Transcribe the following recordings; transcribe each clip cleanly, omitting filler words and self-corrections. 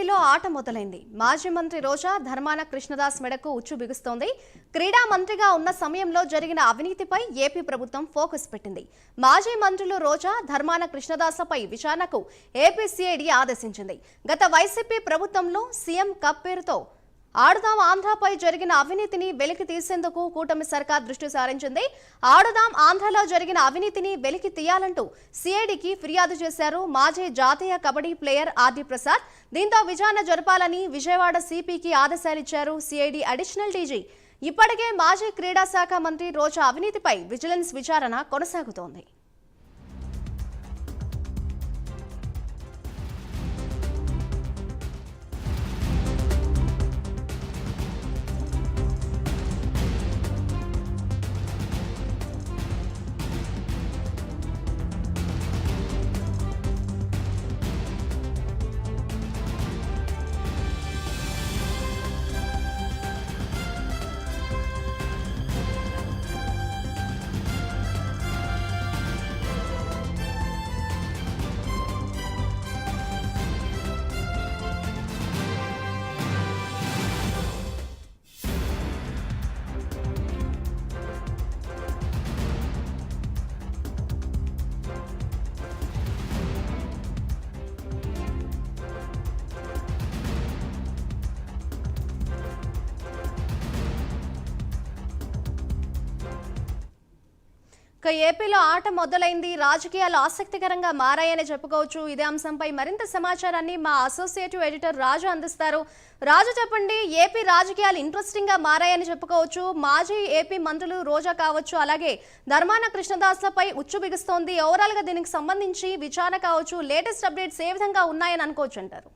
ఏపీలో ఆట మొదలైంది. మాజీ మంత్రి రోజా ధర్మాన కృష్ణదాస్ మెడకు ఉచ్చు బిగుస్తోంది. క్రీడా మంత్రిగా ఉన్న సమయంలో జరిగిన అవినీతిపై ఏపీ ప్రభుత్వం ఫోకస్ పెట్టింది. మాజీ మంత్రులు రోజా ధర్మాన కృష్ణదాస్పై విచారణకు ఏపీ సిఐడి ఆదేశించింది. గత వైసీపీ ప్రభుత్వంలో సీఎం కప్ పేరుతో ఆడుదాం ఆంధ్రపై జరిగిన అవినీతిని వెలికి తీసేందుకు కూటమి సర్కార్ దృష్టి సారించింది. ఆడుదాం ఆంధ్రలో జరిగిన అవినీతిని వెలికి తీయాలంటూ సిఐడికి ఫిర్యాదు చేశారు మాజీ జాతీయ కబడ్డీ ప్లేయర్ ఆర్డి ప్రసాద్. దీంతో విచారణ జరపాలని విజయవాడ సిపికి ఆదేశాలిచ్చారు సిఐడి అడిషనల్ డీజీ. ఇప్పటికే మాజీ క్రీడా శాఖ మంత్రి రోజా అవినీతిపై విజిలెన్స్ విచారణ కొనసాగుతోంది. ఏపీలో ఆట మొదలైంది. రాజకీయాలు ఆసక్తికరంగా మారాయని చెప్పుకోవచ్చు. ఇదే అంశంపై మరింత సమాచారాన్ని మా అసోసియేటివ్ ఎడిటర్ రాజు అందిస్తారు. రాజు, చెప్పండి, ఏపీ రాజకీయాలు ఇంట్రెస్టింగ్ గా మారాయని చెప్పుకోవచ్చు. మాజీ ఏపీ మంత్రులు రోజా కావచ్చు, అలాగే ధర్మాన కృష్ణదాస్లపై ఉచ్చు బిగుస్తోంది. ఓవరాల్ గా దీనికి సంబంధించి విచారణ కావచ్చు, లేటెస్ట్ అప్డేట్స్ ఏ విధంగా ఉన్నాయని అనుకోవచ్చు అంటారు?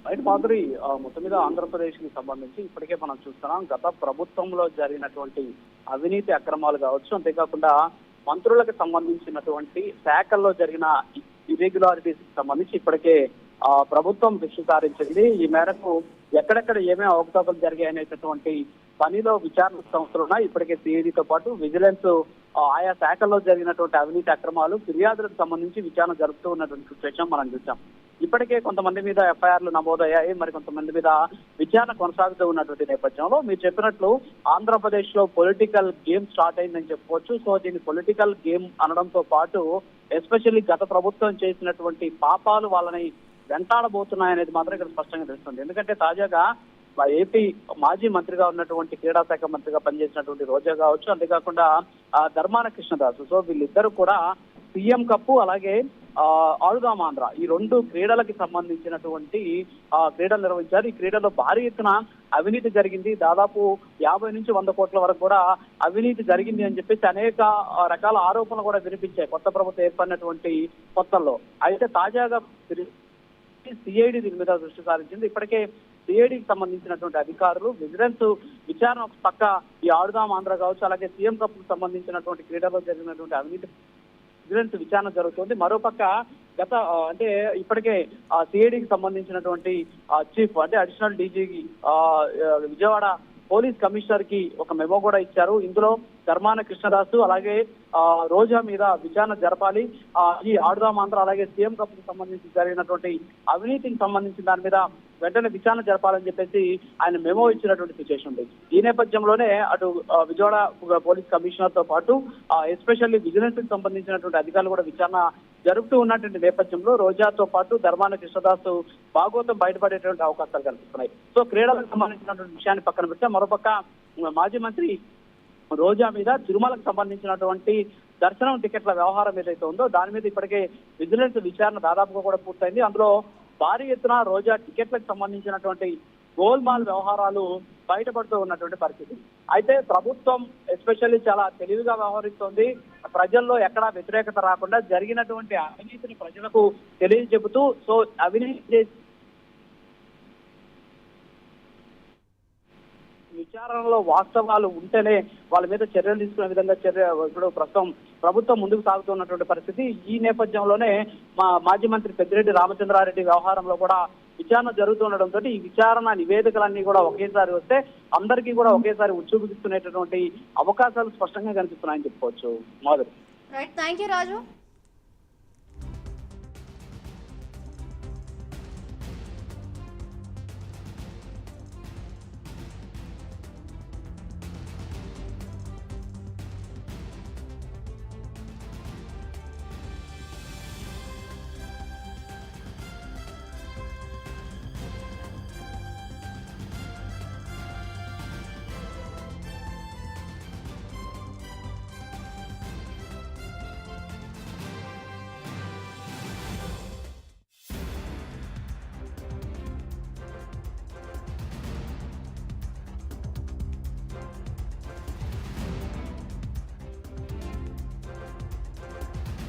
రైట్ మాధురి, మొత్తం మీద ఆంధ్రప్రదేశ్ కి సంబంధించి ఇప్పటికే మనం చూస్తున్నాం గత ప్రభుత్వంలో జరిగినటువంటి అవినీతి అక్రమాలు కావచ్చు, అంతేకాకుండా మంత్రులకు సంబంధించినటువంటి శాఖల్లో జరిగిన ఇర్రెగ్యులారిటీస్ కి సంబంధించి ఇప్పటికే ప్రభుత్వం దృష్టి సారించింది. ఈ మేరకు ఎక్కడెక్కడ ఏమేమి అవకతవకలు జరిగాయనేటటువంటి పనిలో విచారణ సంస్థలు ఉన్నాయి. ఇప్పటికే సిఐడితో పాటు విజిలెన్స్ ఆయా శాఖల్లో జరిగినటువంటి అవినీతి అక్రమాలు ఫిర్యాదులకు సంబంధించి విచారణ జరుపుతూ ఉన్నటువంటి సిచ్యువేషన్ మనం చూసాం. ఇప్పటికే కొంతమంది మీద ఎఫ్ఐఆర్లు నమోదయ్యాయి, మరి కొంతమంది మీద విచారణ కొనసాగుతూ ఉన్నటువంటి నేపథ్యంలో మీరు చెప్పినట్లు ఆంధ్రప్రదేశ్ లో పొలిటికల్ గేమ్ స్టార్ట్ అయిందని చెప్పుకోవచ్చు. సో దీన్ని పొలిటికల్ గేమ్ అనడంతో పాటు ఎస్పెషల్లీ గత ప్రభుత్వం చేసినటువంటి పాపాలు వాళ్ళని వెంటాడబోతున్నాయనేది మాత్రం ఇక్కడ స్పష్టంగా తెలుస్తుంది. ఎందుకంటే తాజాగా ఏపీ మాజీ మంత్రిగా ఉన్నటువంటి క్రీడా శాఖ మంత్రిగా పనిచేసినటువంటి రోజా కావచ్చు, అంతేకాకుండా ధర్మాన కృష్ణదాస్, సో వీళ్ళిద్దరూ కూడా సీఎం కప్పు అలాగే ఆడుదాం ఆంధ్ర ఈ రెండు క్రీడలకి సంబంధించినటువంటి క్రీడలు నిర్వహించారు. ఈ క్రీడల్లో భారీ ఎత్తున అవినీతి జరిగింది. దాదాపు 50 నుంచి 100 కోట్ల వరకు కూడా అవినీతి జరిగింది అని చెప్పేసి అనేక రకాల ఆరోపణలు కూడా వినిపించాయి కొత్త ప్రభుత్వం ఏర్పడినటువంటి కొత్తల్లో. అయితే తాజాగా సిఐడి దీని మీద దృష్టి సారించింది. ఇప్పటికే సిఐడికి సంబంధించినటువంటి అధికారులు విజిలెన్స్ విచారణ ఒక పక్క ఈ ఆడుదాం ఆంధ్ర కావచ్చు, అలాగే సీఎం కప్ కు సంబంధించినటువంటి క్రీడల్లో జరిగినటువంటి అవినీతి విజిలెన్స్ విచారణ జరుగుతుంది. మరోపక్క గత అంటే ఇప్పటికే సిఐడికి సంబంధించినటువంటి చీఫ్ అంటే అడిషనల్ డీజీకి విజయవాడ పోలీస్ కమిషనర్ కి ఒక మెమో కూడా ఇచ్చారు. ఇందులో ధర్మాన కృష్ణదాసు అలాగే రోజా మీద విచారణ జరపాలి, ఈ ఆడుదాం ఆంధ్ర అలాగే సీఎం కప్ కి సంబంధించి జరిగినటువంటి అవినీతికి సంబంధించిన దాని మీద వెంటనే విచారణ జరపాలని చెప్పేసి ఆయన మెమో ఇచ్చినటువంటి సిచ్యువేషన్ ఉంది. ఈ నేపథ్యంలోనే అటు విజయవాడ పోలీస్ కమిషనర్ తో పాటు ఎస్పెషల్లీ విజిలెన్స్ కి సంబంధించినటువంటి అధికారులు కూడా విచారణ జరుపుతూ ఉన్నటువంటి నేపథ్యంలో రోజాతో పాటు ధర్మాన కృష్ణదాస్ భాగోతం బయటపడేటువంటి అవకాశాలు కనిపిస్తున్నాయి. సో క్రీడలకు సంబంధించినటువంటి విషయాన్ని పక్కన పెడితే మరోపక్క మాజీ మంత్రి రోజా మీద తిరుమలకు సంబంధించినటువంటి దర్శనం టికెట్ల వ్యవహారం ఏదైతే ఉందో దాని మీద ఇప్పటికే విజిలెన్స్ విచారణ దాదాపుగా కూడా పూర్తయింది. అందులో భారీ ఎత్తున రోజా టికెట్లకు సంబంధించినటువంటి గోల్మాల్ వ్యవహారాలు బయటపడుతూ ఉన్నటువంటి పరిస్థితి. అయితే ప్రభుత్వం ఎస్పెషల్లీ చాలా తెలివిగా వ్యవహరిస్తోంది. ప్రజల్లో ఎక్కడా వ్యతిరేకత రాకుండా జరిగినటువంటి అవినీతిని ప్రజలకు తెలియజెబుతూ సో అవినీతి విచారణలో వాస్తవాలు ఉంటేనే వాళ్ళ మీద చర్యలు తీసుకునే విధంగా ఇప్పుడు ప్రస్తుతం ప్రభుత్వం ముందుకు సాగుతున్నటువంటి పరిస్థితి. ఈ నేపథ్యంలోనే మాజీ మంత్రి పెద్దిరెడ్డి రామచంద్రారెడ్డి వ్యవహారంలో కూడా విచారణ జరుగుతుండడంతో ఈ విచారణ నివేదికలన్నీ కూడా ఒకేసారి వస్తే అందరికీ కూడా ఒకేసారి ఉచ్చుబిగుతున్నటువంటి అవకాశాలు స్పష్టంగా కనిపిస్తున్నాయని చెప్పుకోవచ్చు. Madhuri. Right, thank you Raju.